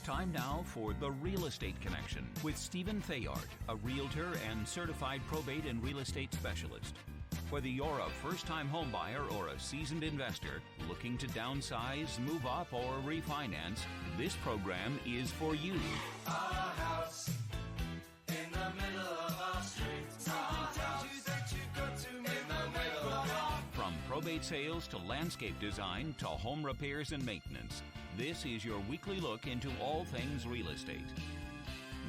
Time now for The Real Estate Connection with Stephen Theard, a realtor and certified probate and real estate specialist. Whether you're a first-time homebuyer or a seasoned investor looking to downsize, move up, or refinance, this program is for you. Our house in the middle of our street. Our house that you go to in the middle of our... From probate sales to landscape design to home repairs and maintenance, this is your weekly look into all things real estate.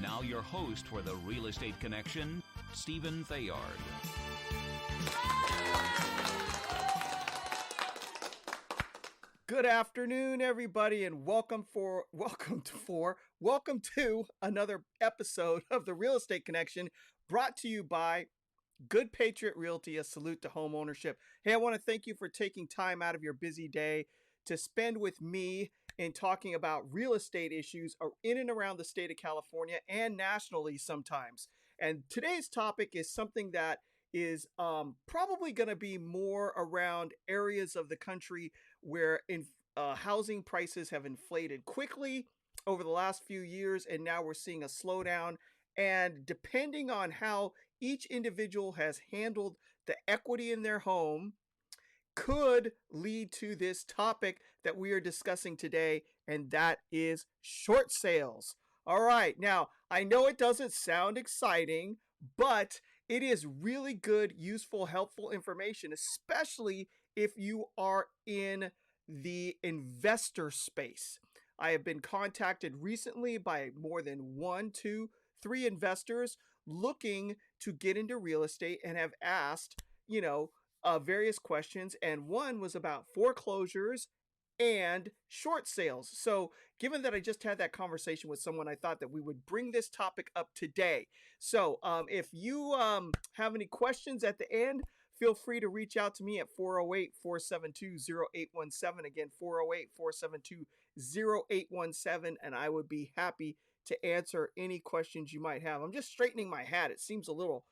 Now your host for The Real Estate Connection, Stephen Theard. Good afternoon, everybody, and welcome to another episode of The Real Estate Connection, brought to you by Good Patriot Realty, a salute to home ownership. Hey, I want to thank you for taking time out of your busy day to spend with me in talking about real estate issues in and around the state of California and nationally sometimes. And today's topic is something that is probably going to be more around areas of the country where housing prices have inflated quickly over the last few years, and now we're seeing a slowdown. And depending on how each individual has handled the equity in their home, could lead to this topic that we are discussing today, and that is short sales. All right, now I know it doesn't sound exciting, but it is really good, useful, helpful information, especially if you are in the investor space. I have been contacted recently by more than 1, 2, 3 investors looking to get into real estate and have asked, various questions. And one was about foreclosures and short sales. So given that I just had that conversation with someone, I thought that we would bring this topic up today. So if you have any questions at the end, feel free to reach out to me at 408-472-0817. Again, 408-472-0817. And I would be happy to answer any questions you might have. I'm just straightening my hat. It seems a little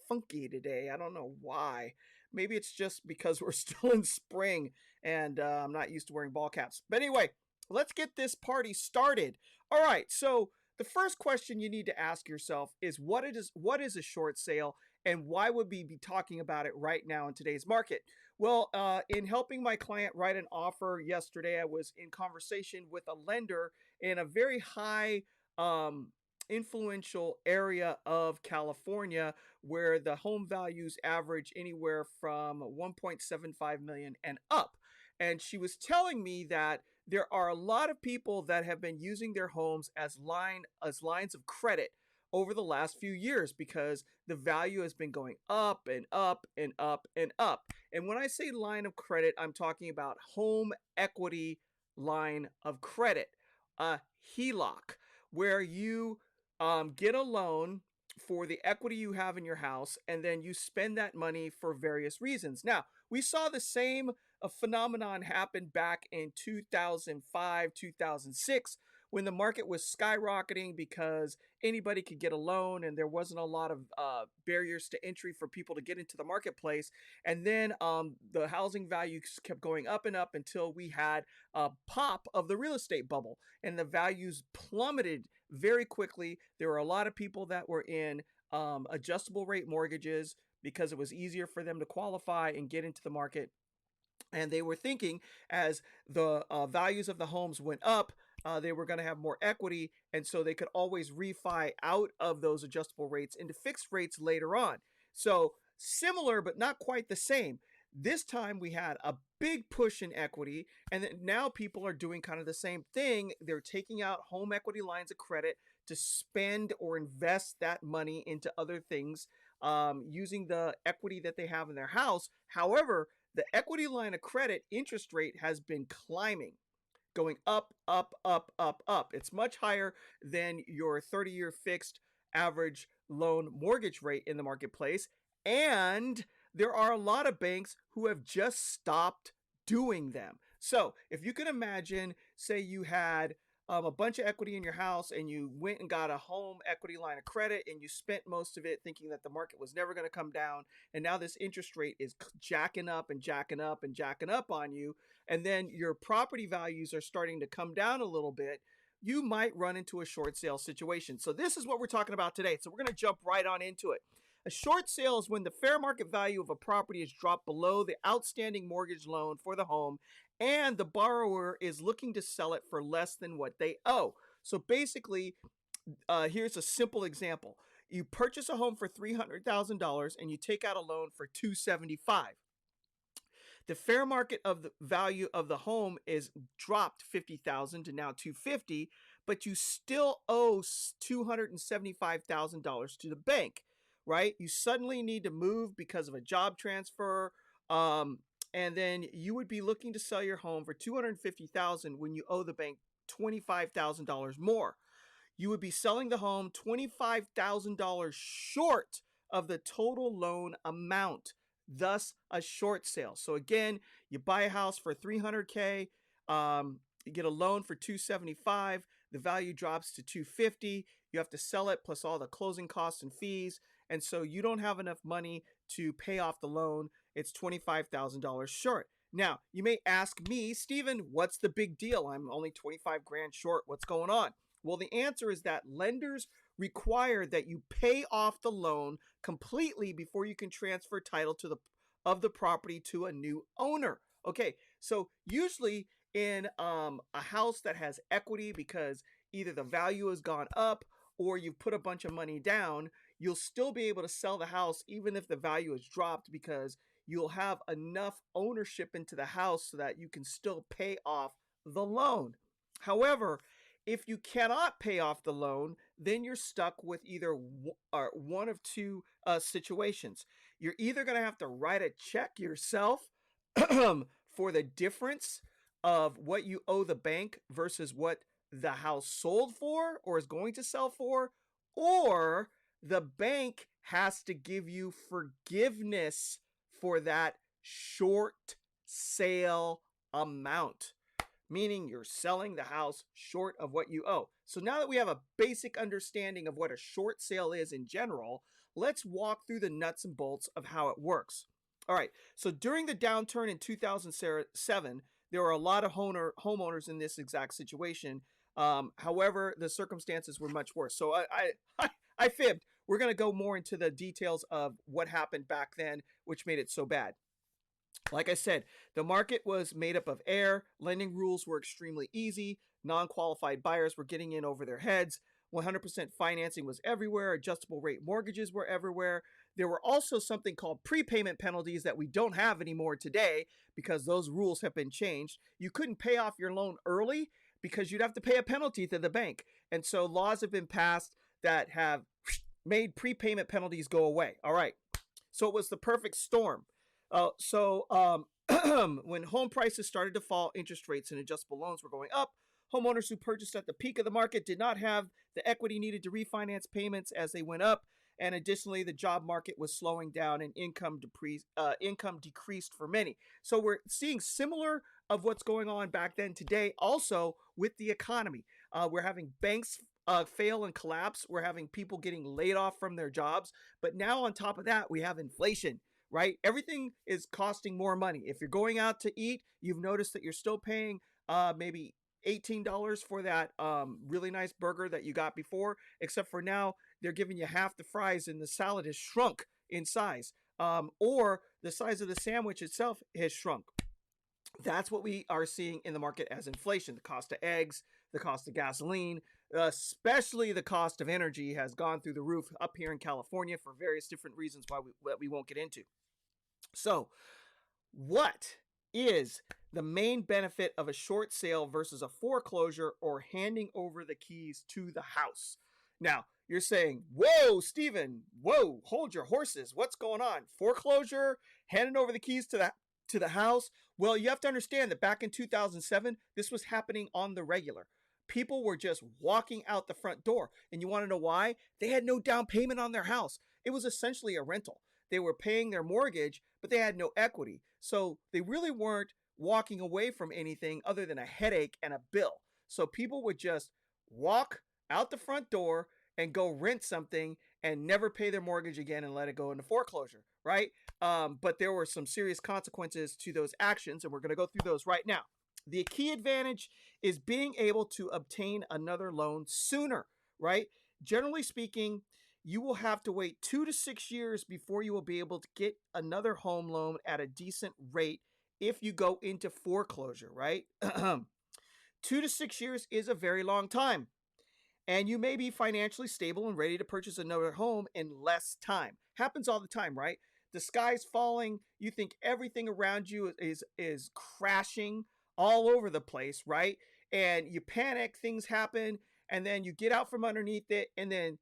funky today. I don't know why. Maybe it's just because we're still in spring and I'm not used to wearing ball caps. But anyway, let's get this party started. All right. So the first question you need to ask yourself is what is a short sale, and why would we be talking about it right now in today's market? Well, in helping my client write an offer yesterday, I was in conversation with a lender in a very high influential area of California where the home values average anywhere from 1.75 million and up. And she was telling me that there are a lot of people that have been using their homes as lines of credit over the last few years because the value has been going up and up and up and up. And when I say line of credit, I'm talking about home equity line of credit, a HELOC, where you get a loan for the equity you have in your house, and then you spend that money for various reasons. Now, we saw the same phenomenon happen back in 2005, 2006, when the market was skyrocketing because anybody could get a loan and there wasn't a lot of barriers to entry for people to get into the marketplace. And then the housing values kept going up and up until we had a pop of the real estate bubble, and the values plummeted very quickly. There were a lot of people that were in adjustable rate mortgages because it was easier for them to qualify and get into the market. And they were thinking as the values of the homes went up, they were going to have more equity. And so they could always refi out of those adjustable rates into fixed rates later on. So similar, but not quite the same. This time we had a big push in equity, and then now people are doing kind of the same thing. They're taking out home equity lines of credit to spend or invest that money into other things using the equity that they have in their house. However, the equity line of credit interest rate has been climbing, going up, up, up, up, up. It's much higher than your 30-year fixed average loan mortgage rate in the marketplace. And there are a lot of banks who have just stopped doing them. So if you can imagine, say you had a bunch of equity in your house and you went and got a home equity line of credit and you spent most of it thinking that the market was never going to come down. And now this interest rate is jacking up and jacking up and jacking up on you. And then your property values are starting to come down a little bit. you might run into a short sale situation. So this is what we're talking about today. So we're going to jump right on into it. A short sale is when the fair market value of a property is dropped below the outstanding mortgage loan for the home and the borrower is looking to sell it for less than what they owe. So basically, here's a simple example. You purchase a home for $300,000 and you take out a loan for $275,000. The fair market of the value of the home is dropped $50,000 to now $250,000, but you still owe $275,000 to the bank, right? You suddenly need to move because of a job transfer, and then you would be looking to sell your home for $250,000 when you owe the bank $25,000 more. You would be selling the home $25,000 short of the total loan amount, thus a short sale. So again, you buy a house for $300K, you get a loan for $275,000, the value drops to $250,000, you have to sell it plus all the closing costs and fees, and so you don't have enough money to pay off the loan. It's $25,000 short. Now, you may ask me, Stephen, what's the big deal? I'm only 25 grand short. What's going on? Well, the answer is that lenders require that you pay off the loan completely before you can transfer title to the property to a new owner. Okay, so usually in a house that has equity because either the value has gone up or you've put a bunch of money down, you'll still be able to sell the house even if the value is dropped because you'll have enough ownership into the house so that you can still pay off the loan. However, if you cannot pay off the loan, then you're stuck with either one of two situations. You're either going to have to write a check yourself for the difference of what you owe the bank versus what the house sold for or is going to sell for, or the bank has to give you forgiveness for that short sale amount, meaning you're selling the house short of what you owe. So now that we have a basic understanding of what a short sale is in general, let's walk through the nuts and bolts of how it works. All right, so during the downturn in 2007, there were a lot of homeowners in this exact situation. However, the circumstances were much worse. So I fibbed. We're going to go more into the details of what happened back then, which made it so bad. Like I said, the market was made up of air. Lending rules were extremely easy. Non-qualified buyers were getting in over their heads. 100% financing was everywhere. Adjustable rate mortgages were everywhere. There were also something called prepayment penalties that we don't have anymore today because those rules have been changed. You couldn't pay off your loan early because you'd have to pay a penalty to the bank. And so laws have been passed that have made prepayment penalties go away. All right. So it was the perfect storm. When home prices started to fall, interest rates and adjustable loans were going up. Homeowners who purchased at the peak of the market did not have the equity needed to refinance payments as they went up. And additionally, the job market was slowing down and income decreased for many. So we're seeing similar of what's going on back then today also with the economy. We're having banks fail and collapse. We're having people getting laid off from their jobs. But now on top of that, we have inflation, right? Everything is costing more money. If you're going out to eat, you've noticed that you're still paying maybe $18 for that really nice burger that you got before, except for now they're giving you half the fries and the salad has shrunk in size, or the size of the sandwich itself has shrunk. That's what we are seeing in the market as inflation. The cost of eggs, the cost of gasoline, especially the cost of energy has gone through the roof up here in California for various different reasons that we won't get into. So what is the main benefit of a short sale versus a foreclosure or handing over the keys to the house? Now, you're saying, whoa, Stephen, whoa, hold your horses. What's going on? Foreclosure, handing over the keys to the house? Well, you have to understand that back in 2007, this was happening on the regular. People were just walking out the front door. And you want to know why? They had no down payment on their house. It was essentially a rental. They were paying their mortgage, but they had no equity. So they really weren't walking away from anything other than a headache and a bill. So people would just walk out the front door and go rent something and never pay their mortgage again and let it go into foreclosure, right? But there were some serious consequences to those actions, and we're going to go through those right now. The key advantage is being able to obtain another loan sooner, right? Generally speaking, you will have to wait 2 to 6 years before you will be able to get another home loan at a decent rate if you go into foreclosure, right? 2 to 6 years is a very long time. And you may be financially stable and ready to purchase another home in less time. Happens all the time, right? The sky's falling. You think everything around you is crashing all over the place, right? And you panic, things happen, and then you get out from underneath it, and then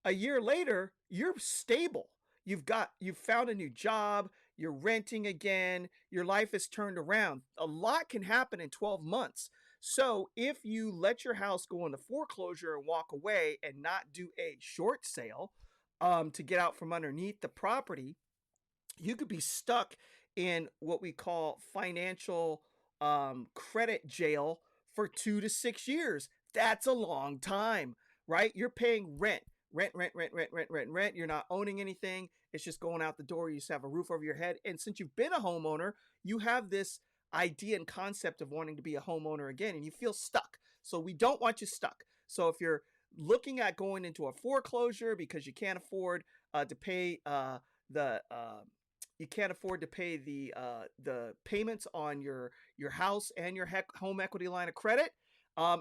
a year later, you're stable. You've found a new job, you're renting again, your life is turned around. A lot can happen in 12 months. So if you let your house go into foreclosure and walk away and not do a short sale to get out from underneath the property, you could be stuck in what we call financial credit jail for 2 to 6 years. That's a long time, right? You're paying rent. Rent. You're not owning anything. It's just going out the door. You just have a roof over your head. And since you've been a homeowner, you have this idea and concept of wanting to be a homeowner again, and you feel stuck. So we don't want you stuck. So if you're looking at going into a foreclosure because you can't afford to pay the payments on your house and your home equity line of credit,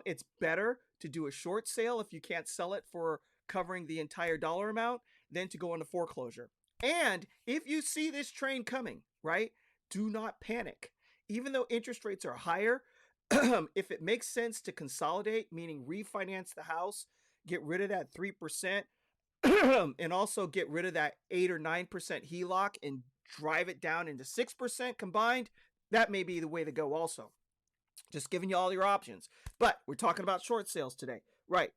it's better to do a short sale if you can't sell it for covering the entire dollar amount than to go into foreclosure. And if you see this train coming, right, do not panic. Even though interest rates are higher, if it makes sense to consolidate, meaning refinance the house, get rid of that 3%, and also get rid of that 8 or 9% HELOC and drive it down into 6% combined, that may be the way to go also. Just giving you all your options. But we're talking about short sales today, right?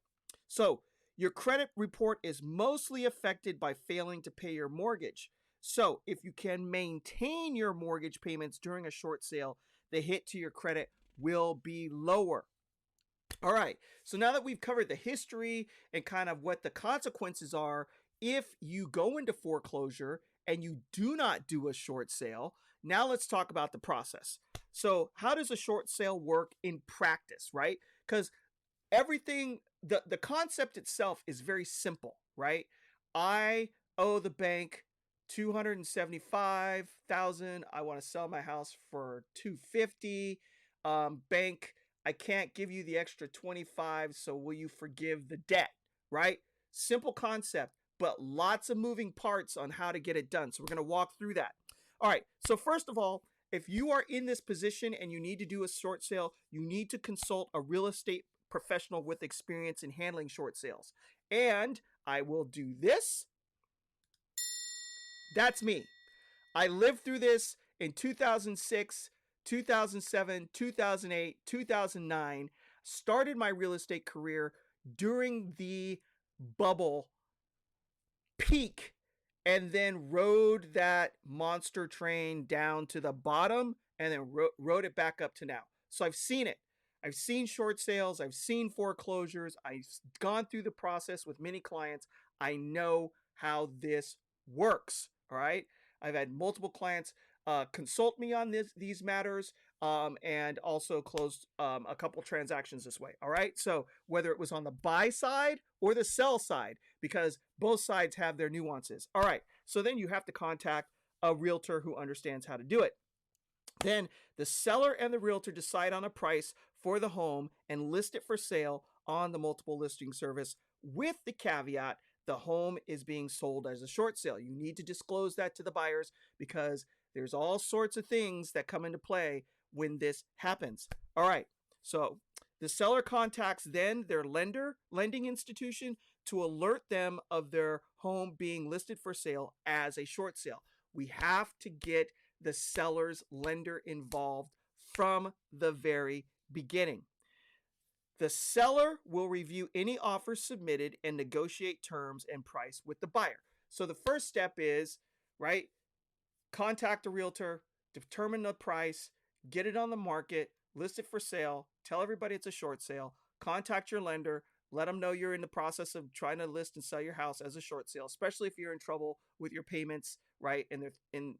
So your credit report is mostly affected by failing to pay your mortgage. So if you can maintain your mortgage payments during a short sale, the hit to your credit will be lower. All right, so now that we've covered the history and kind of what the consequences are if you go into foreclosure and you do not do a short sale, now let's talk about the process. So how does a short sale work in practice, right? Because everything, the concept itself is very simple, right? I owe the bank $275,000. I want to sell my house for $250,000. Bank, I can't give you the extra 25, so will you forgive the debt, right? Simple concept, but lots of moving parts on how to get it done. So we're going to walk through that. All right, so first of all, if you are in this position and you need to do a short sale, you need to consult a real estate professional with experience in handling short sales. And I will do this. That's me. I lived through this in 2006, 2007, 2008, 2009, started my real estate career during the bubble peak and then rode that monster train down to the bottom and then rode it back up to now. So I've seen it. I've seen short sales. I've seen foreclosures. I've gone through the process with many clients. I know how this works. All right. I've had multiple clients consult me on these matters and also closed a couple transactions this way. All right. So whether it was on the buy side or the sell side, because both sides have their nuances. All right. So then you have to contact a realtor who understands how to do it. Then the seller and the realtor decide on a price for the home and list it for sale on the multiple listing service with the caveat the home is being sold as a short sale. You need to disclose that to the buyers because there's all sorts of things that come into play when this happens. All right. So the seller contacts then their lending institution to alert them of their home being listed for sale as a short sale. We have to get the seller's lender involved from the very beginning. The seller will review any offers submitted and negotiate terms and price with the buyer. So the first step is, right, contact a realtor, determine the price, get it on the market, list it for sale, tell everybody it's a short sale, contact your lender, let them know you're in the process of trying to list and sell your house as a short sale, especially if you're in trouble with your payments, right, and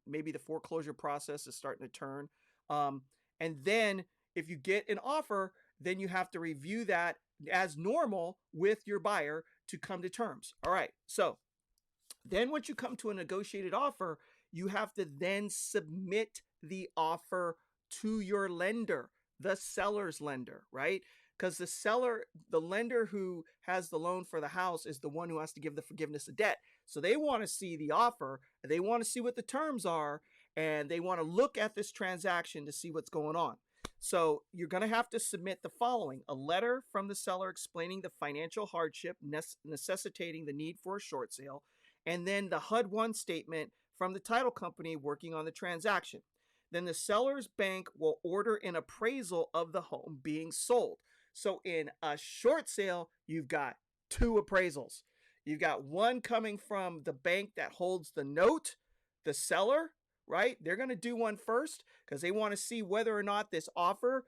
maybe the foreclosure process is starting to turn. And then if you get an offer, then you have to review that as normal with your buyer to come to terms. All right. So then once you come to a negotiated offer, you have to then submit the offer to your lender, the seller's lender, right? Because the lender who has the loan for the house is the one who has to give the forgiveness of debt. So they want to see the offer, they want to see what the terms are, and they want to look at this transaction to see what's going on. So you're going to have to submit the following: a letter from the seller explaining the financial hardship necessitating the need for a short sale, and then the HUD-1 statement from the title company working on the transaction. Then the seller's bank will order an appraisal of the home being sold. So in a short sale, you've got two appraisals. You've got one coming from the bank that holds the note, the seller, right? They're going to do one first because they want to see whether or not this offer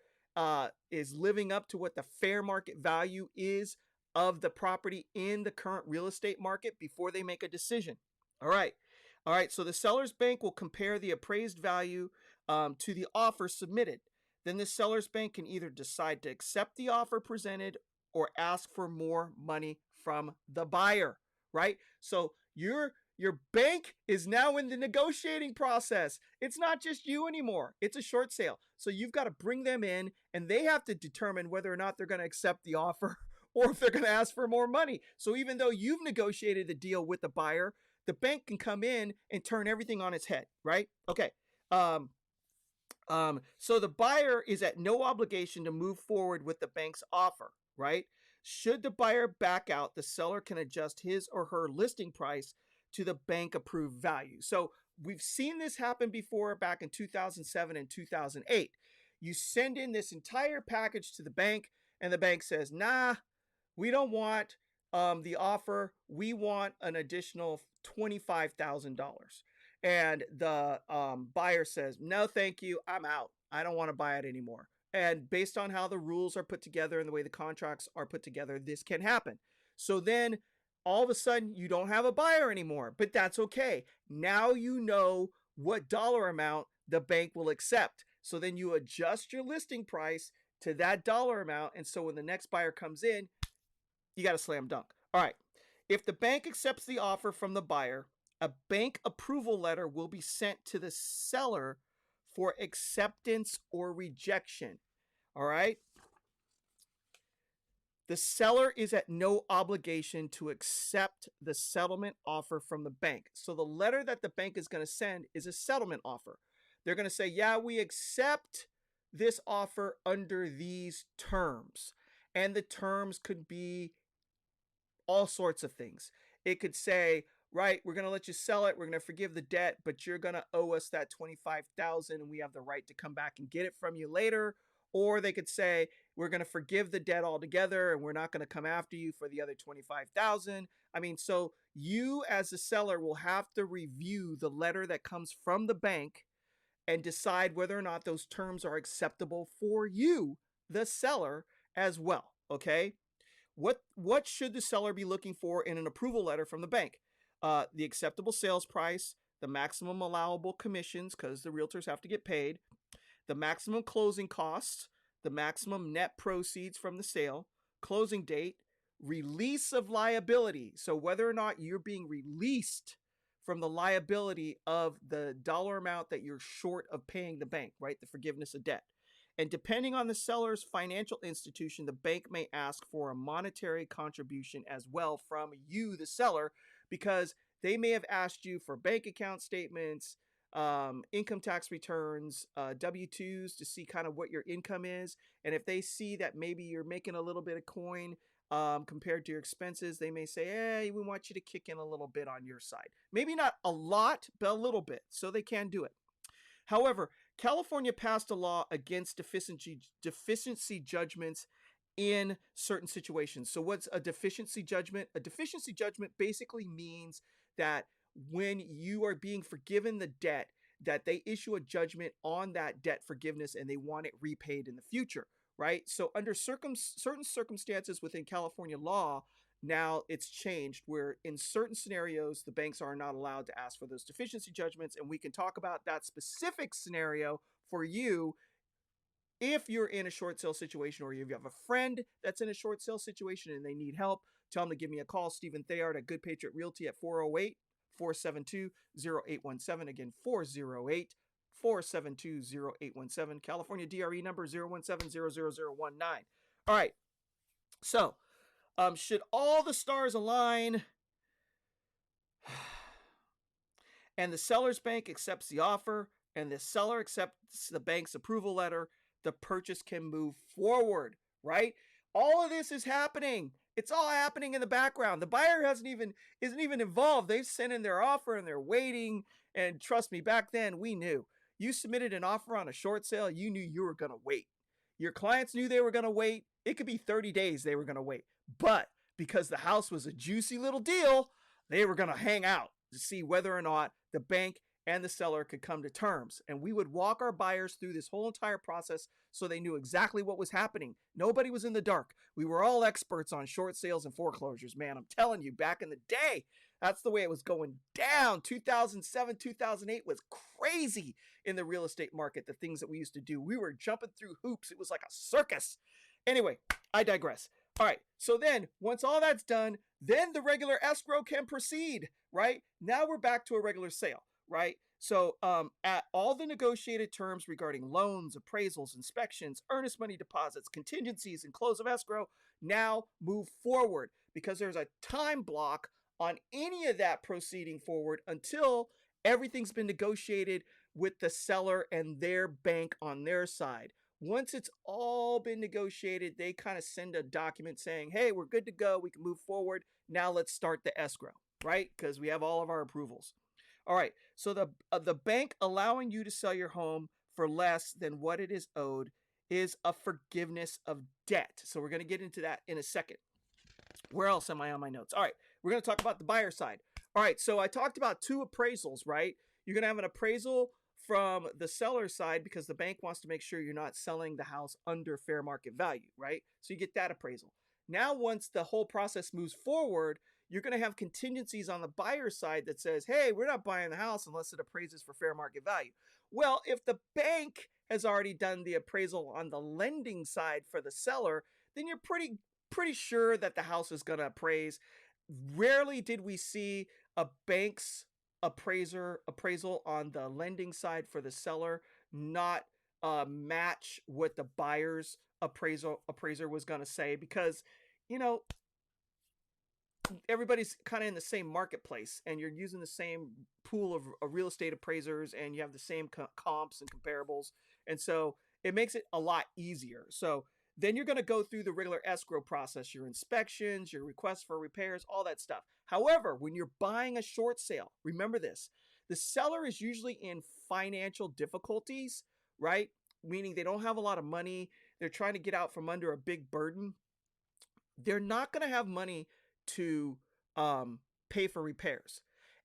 is living up to what the fair market value is of the property in the current real estate market before they make a decision. All right. So the seller's bank will compare the appraised value to the offer submitted. Then the seller's bank can either decide to accept the offer presented or ask for more money from the buyer, right? So your bank is now in the negotiating process. It's not just you anymore. It's a short sale. So you've got to bring them in, and they have to determine whether or not they're going to accept the offer or if they're going to ask for more money. So even though you've negotiated the deal with the buyer, the bank can come in and turn everything on its head, right? Okay. So the buyer is at no obligation to move forward with the bank's offer, right? Should the buyer back out, the seller can adjust his or her listing price to the bank approved value. So we've seen this happen before back in 2007 and 2008. You send in this entire package to the bank, and the bank says, nah, we don't want the offer. We want an additional $25,000. And the buyer says, no, thank you. I'm out. I don't want to buy it anymore. And based on how the rules are put together and the way the contracts are put together, this can happen. So then all of a sudden you don't have a buyer anymore, but that's okay. Now you know what dollar amount the bank will accept. So then you adjust your listing price to that dollar amount. And so when the next buyer comes in, you got a slam dunk. All right. If the bank accepts the offer from the buyer, a bank approval letter will be sent to the seller for acceptance or rejection. All right. The seller is at no obligation to accept the settlement offer from the bank. So the letter that the bank is going to send is a settlement offer. They're going to say, yeah, we accept this offer under these terms. And the terms could be all sorts of things. It could say, right, we're going to let you sell it. We're going to forgive the debt, but you're going to owe us that $25,000 and we have the right to come back and get it from you later. Or they could say, we're going to forgive the debt altogether and we're not going to come after you for the other $25,000. I mean, so you as a seller will have to review the letter that comes from the bank and decide whether or not those terms are acceptable for you, the seller, as well. Okay. What should the seller be looking for in an approval letter from the bank? The acceptable sales price, the maximum allowable commissions, because the realtors have to get paid, the maximum closing costs, the maximum net proceeds from the sale, closing date, release of liability. So whether or not you're being released from the liability of the dollar amount that you're short of paying the bank, right? The forgiveness of debt. And depending on the seller's financial institution, the bank may ask for a monetary contribution as well from you, the seller, because they may have asked you for bank account statements, income tax returns, W-2s to see kind of what your income is. And if they see that maybe you're making a little bit of coin compared to your expenses, they may say, hey, we want you to kick in a little bit on your side. Maybe not a lot, but a little bit. So they can do it. However, California passed a law against deficiency judgments in certain situations. So what's a deficiency judgment? A deficiency judgment basically means that when you are being forgiven the debt, that they issue a judgment on that debt forgiveness and they want it repaid in the future, right? So under certain circumstances within California law, now it's changed where in certain scenarios, the banks are not allowed to ask for those deficiency judgments. And we can talk about that specific scenario for you if you're in a short sale situation or you have a friend that's in a short sale situation and they need help, tell them to give me a call, Stephen Theard at Good Patriot Realty at 408-472-0817. Again, 408-472-0817. California DRE number 017-00019. All right. So, should all the stars align and the seller's bank accepts the offer and the seller accepts the bank's approval letter, the purchase can move forward, right? All of this is happening. It's all happening in the background. The buyer isn't even involved. They've sent in their offer and they're waiting. And trust me, back then we knew. You submitted an offer on a short sale, you knew you were going to wait. Your clients knew they were going to wait. It could be 30 days they were going to wait. But because the house was a juicy little deal, they were going to hang out to see whether or not the bank and the seller could come to terms. And we would walk our buyers through this whole entire process so they knew exactly what was happening. Nobody was in the dark. We were all experts on short sales and foreclosures, man. I'm telling you, back in the day, that's the way it was going down. 2007, 2008 was crazy in the real estate market, the things that we used to do. We were jumping through hoops. It was like a circus. Anyway, I digress. All right, so then once all that's done, then the regular escrow can proceed, right? Now we're back to a regular sale, right? So at all the negotiated terms regarding loans, appraisals, inspections, earnest money deposits, contingencies, and close of escrow now move forward because there's a time block on any of that proceeding forward until everything's been negotiated with the seller and their bank on their side. Once it's all been negotiated, they kind of send a document saying, hey, we're good to go. We can move forward. Now let's start the escrow, right? Because we have all of our approvals. All right. So the bank allowing you to sell your home for less than what it is owed is a forgiveness of debt. So we're going to get into that in a second. Where else am I on my notes? All right. We're going to talk about the buyer side. All right. So I talked about two appraisals, right? You're going to have an appraisal from the seller side because the bank wants to make sure you're not selling the house under fair market value, right? So you get that appraisal. Now, once the whole process moves forward, you're going to have contingencies on the buyer side that says, hey, we're not buying the house unless it appraises for fair market value. Well, if the bank has already done the appraisal on the lending side for the seller, then you're pretty sure that the house is going to appraise. Rarely did we see a bank's appraisal on the lending side for the seller not match what the buyer's appraiser was going to say because, you know, everybody's kind of in the same marketplace and you're using the same pool of real estate appraisers and you have the same comps and comparables. And so it makes it a lot easier. So then you're going to go through the regular escrow process, your inspections, your requests for repairs, all that stuff. However, when you're buying a short sale, remember this, the seller is usually in financial difficulties, right? Meaning they don't have a lot of money. They're trying to get out from under a big burden. They're not going to have money to pay for repairs.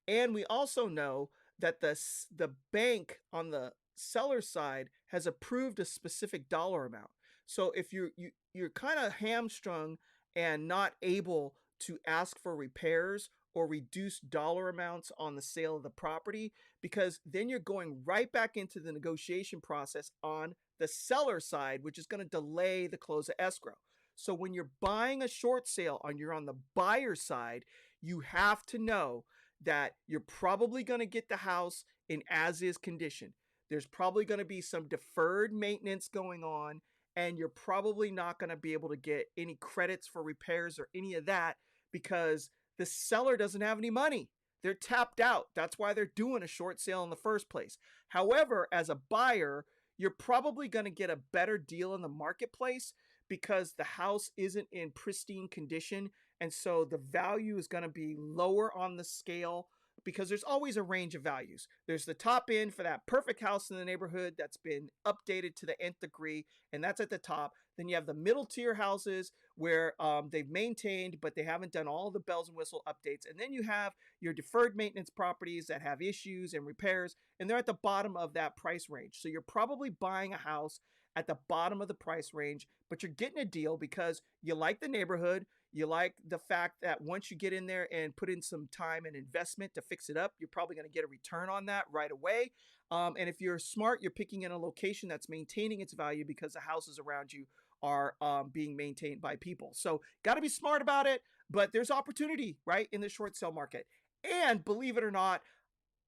And we also know that the bank on the seller side has approved a specific dollar amount. So if you're kind of hamstrung and not able to ask for repairs or reduce dollar amounts on the sale of the property, because then you're going right back into the negotiation process on the seller side, which is going to delay the close of escrow. So when you're buying a short sale and you're on the buyer side, you have to know that you're probably going to get the house in as-is condition. There's probably going to be some deferred maintenance going on, and you're probably not going to be able to get any credits for repairs or any of that because the seller doesn't have any money. They're tapped out. That's why they're doing a short sale in the first place. However, as a buyer, you're probably going to get a better deal in the marketplace because the house isn't in pristine condition. And so the value is going to be lower on the scale because there's always a range of values. There's the top end for that perfect house in the neighborhood that's been updated to the nth degree, and that's at the top. Then you have the middle tier houses where they've maintained, but they haven't done all the bells and whistle updates. And then you have your deferred maintenance properties that have issues and repairs, and they're at the bottom of that price range. So you're probably buying a house at the bottom of the price range, but you're getting a deal because you like the neighborhood, You like the fact that once you get in there and put in some time and investment to fix it up, you're probably going to get a return on that right away. And if you're smart, you're picking in a location that's maintaining its value because the houses around you are being maintained by people. So got to be smart about it, but there's opportunity, right, in the short sale market. And believe it or not,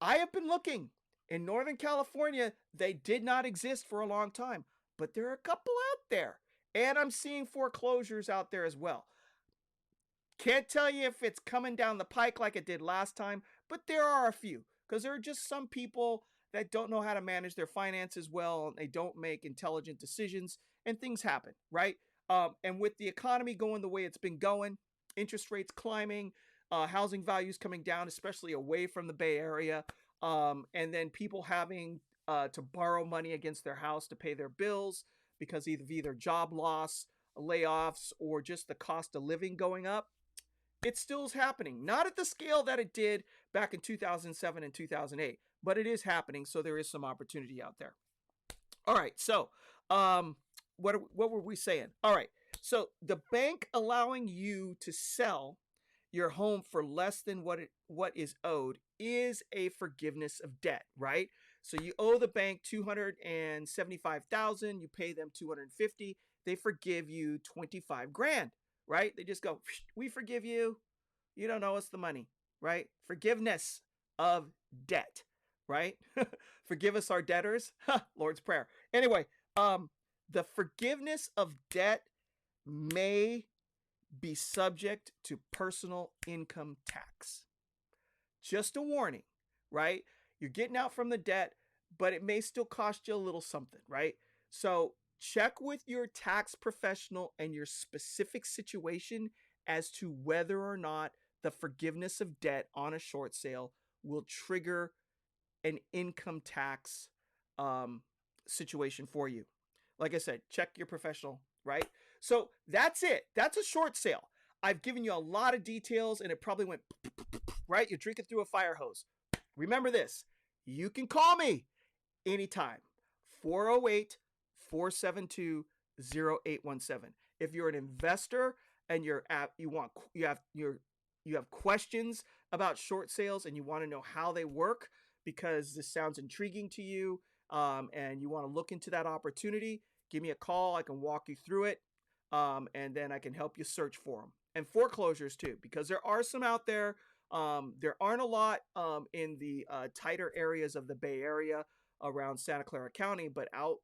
I have been looking. In Northern California, they did not exist for a long time, but there are a couple out there. And I'm seeing foreclosures out there as well. Can't tell you if it's coming down the pike like it did last time, but there are a few, because there are just some people that don't know how to manage their finances well, and they don't make intelligent decisions, and things happen, right? And with the economy going the way it's been going, interest rates climbing, housing values coming down, especially away from the Bay Area, and then people having to borrow money against their house to pay their bills because of either job loss, layoffs, or just the cost of living going up. It still is happening. Not at the scale that it did back in 2007 and 2008, but it is happening, so there is some opportunity out there. All right, so what were we saying? All right, so the bank allowing you to sell your home for less than what is owed is a forgiveness of debt, right? So you owe the bank $275,000, you pay them $250,000, they forgive you $25,000, right? They just go, we forgive you. You don't owe us the money, right? Forgiveness of debt, right? Forgive us our debtors. Lord's Prayer. Anyway, the forgiveness of debt may be subject to personal income tax. Just a warning, right? You're getting out from the debt, but it may still cost you a little something, right? So check with your tax professional and your specific situation as to whether or not the forgiveness of debt on a short sale will trigger an income tax situation for you. Like I said, check your professional, right? So that's it. That's a short sale. I've given you a lot of details and it probably went, right? You're drinking through a fire hose. Remember this. You can call me anytime. 408-472-0817. If you're an investor and you have questions about short sales and you want to know how they work because this sounds intriguing to you, and you want to look into that opportunity, give me a call. I can walk you through it, and then I can help you search for them. And foreclosures too, because there are some out there. There aren't a lot in the tighter areas of the Bay Area around Santa Clara County, but out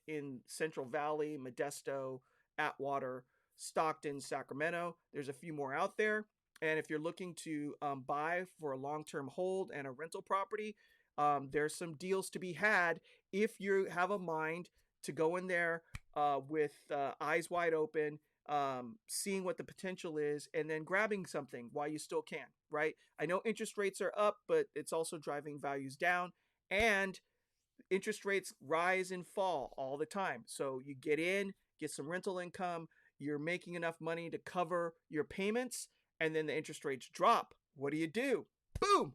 in Central Valley, Modesto, Atwater, Stockton, Sacramento, there's a few more out there. And if you're looking to buy for a long-term hold and a rental property, there's some deals to be had if you have a mind to go in there with eyes wide open, seeing what the potential is, and then grabbing something while you still can, right? I know interest rates are up, but it's also driving values down, and interest rates rise and fall all the time. So you get in, get some rental income, you're making enough money to cover your payments, and then the interest rates drop. What do? Boom!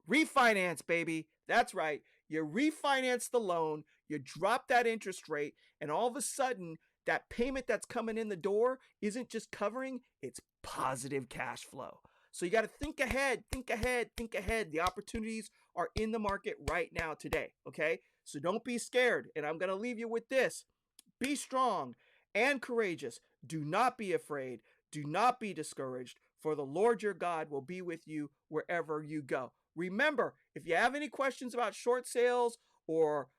Refinance, baby. That's right. You refinance the loan, you drop that interest rate, and all of a sudden, that payment that's coming in the door isn't just covering, it's positive cash flow. So you got to think ahead. The opportunities are in the market right now today, okay? So don't be scared. And I'm going to leave you with this. Be strong and courageous. Do not be afraid. Do not be discouraged, for the Lord your God will be with you wherever you go. Remember, if you have any questions about short sales or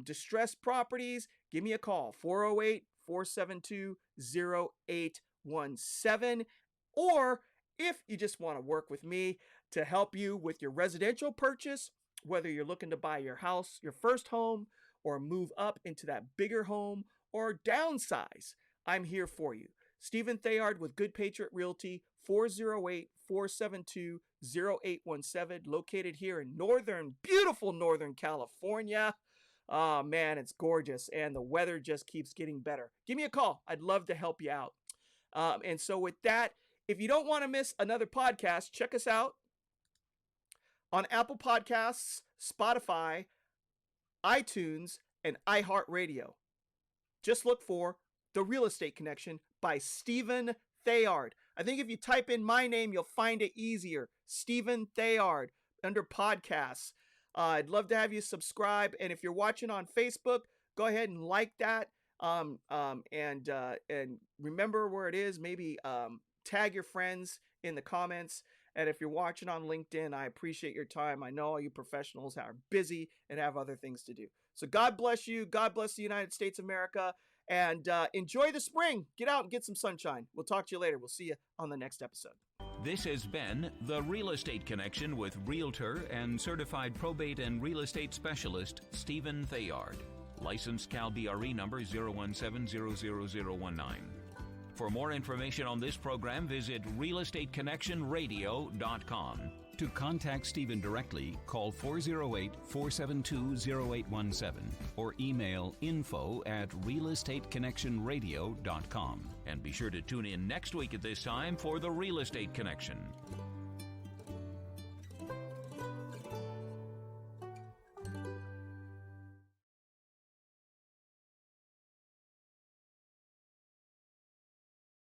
distressed properties, give me a call, 408-472-0817. Or if you just want to work with me to help you with your residential purchase, whether you're looking to buy your house, your first home, or move up into that bigger home, or downsize, I'm here for you. Stephen Theard with Good Patriot Realty, 408-472-0817, located here in beautiful Northern California. Oh man, it's gorgeous, and the weather just keeps getting better. Give me a call. I'd love to help you out. And so with that, if you don't want to miss another podcast, check us out on Apple Podcasts, Spotify, iTunes, and iHeartRadio. Just look for The Real Estate Connection by Stephen Theard. I think if you type in my name, you'll find it easier. Stephen Theard under podcasts. I'd love to have you subscribe. And if you're watching on Facebook, go ahead and like that. And remember where it is. Maybe tag your friends in the comments. And if you're watching on LinkedIn, I appreciate your time. I know all you professionals are busy and have other things to do. So God bless you. God bless the United States of America. And enjoy the spring. Get out and get some sunshine. We'll talk to you later. We'll see you on the next episode. This has been The Real Estate Connection with Realtor and Certified Probate and Real Estate Specialist Stephen Theard. Licensed Cal BRE number 0170019. For more information on this program, visit realestateconnectionradio.com. To contact Stephen directly, call 408-472-0817 or email info@realestateconnectionradio.com. And be sure to tune in next week at this time for The Real Estate Connection.